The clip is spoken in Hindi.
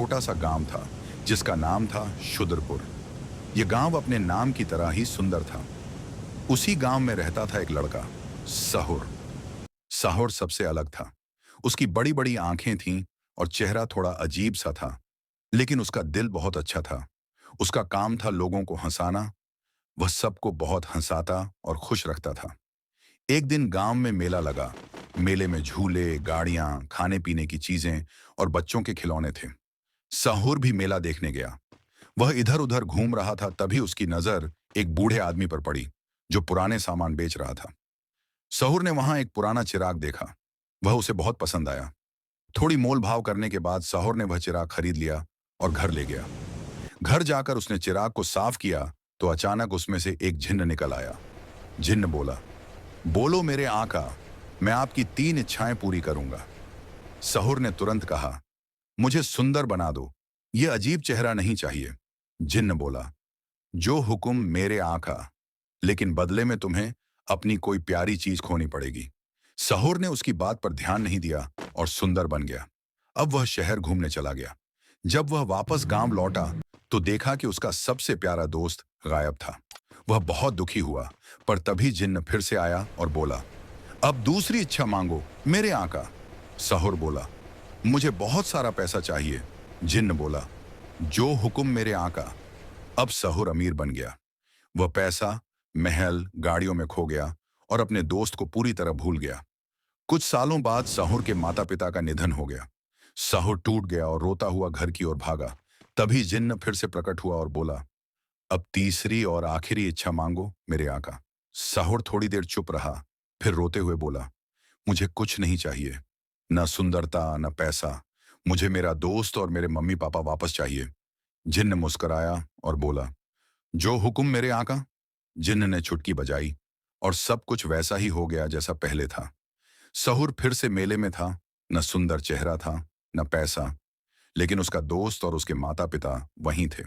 छोटा सा गांव था जिसका नाम था शुदरपुर। यह गांव अपने नाम की तरह ही सुंदर था। उसी गांव में रहता था एक लड़का, सहुर। सहुर सबसे अलग था। उसकी बड़ी बड़ी आंखें थीं और चेहरा थोड़ा अजीब सा था, लेकिन उसका दिल बहुत अच्छा था। उसका काम था लोगों को हंसाना। वह सबको बहुत हंसाता और खुश रखता था। एक दिन गांव में मेला लगा। मेले में झूले, गाड़ियां, खाने पीने की चीजें और बच्चों के खिलौने थे। साहुर भी मेला देखने गया। वह इधर उधर घूम रहा था, तभी उसकी नजर एक बूढ़े आदमी पर पड़ी जो पुराने सामान बेच रहा था। साहुर ने वहां एक पुराना चिराग देखा। वह उसे बहुत पसंद आया। थोड़ी मोल भाव करने के बाद साहुर ने वह चिराग खरीद लिया और घर ले गया। घर जाकर उसने चिराग को साफ किया तो अचानक उसमें से एक जिन्न निकल आया। जिन्न बोला, बोलो मेरे आका, मैं आपकी 3 इच्छाएं पूरी करूंगा। साहुर ने तुरंत कहा, मुझे सुंदर बना दो, ये अजीब चेहरा नहीं चाहिए। जिन्न बोला, जो हुक्म मेरे आका, लेकिन बदले में तुम्हें अपनी कोई प्यारी चीज खोनी पड़ेगी। सहुर ने उसकी बात पर ध्यान नहीं दिया और सुंदर बन गया। अब वह शहर घूमने चला गया। जब वह वापस गांव लौटा तो देखा कि उसका सबसे प्यारा दोस्त गायब था। वह बहुत दुखी हुआ, पर तभी जिन्न फिर से आया और बोला, अब दूसरी इच्छा मांगो मेरे आका। सहुर बोला, मुझे बहुत सारा पैसा चाहिए। जिन्न बोला, जो हुक्म मेरे आका। अब सहुर अमीर बन गया। वह पैसा, महल, गाड़ियों में खो गया और अपने दोस्त को पूरी तरह भूल गया। कुछ सालों बाद सहुर के माता पिता का निधन हो गया। सहुर टूट गया और रोता हुआ घर की ओर भागा। तभी जिन्न फिर से प्रकट हुआ और बोला, अब तीसरी और आखिरी इच्छा मांगो मेरे आका। सहुर थोड़ी देर चुप रहा, फिर रोते हुए बोला, मुझे कुछ नहीं चाहिए, न सुंदरता न पैसा। मुझे मेरा दोस्त और मेरे मम्मी पापा वापस चाहिए। जिन्न मुस्कुराया और बोला, जो हुक्म मेरे आका। जिन्न ने चुटकी बजाई और सब कुछ वैसा ही हो गया जैसा पहले था। सहुर फिर से मेले में था। न सुंदर चेहरा था, न पैसा, लेकिन उसका दोस्त और उसके माता पिता वहीं थे।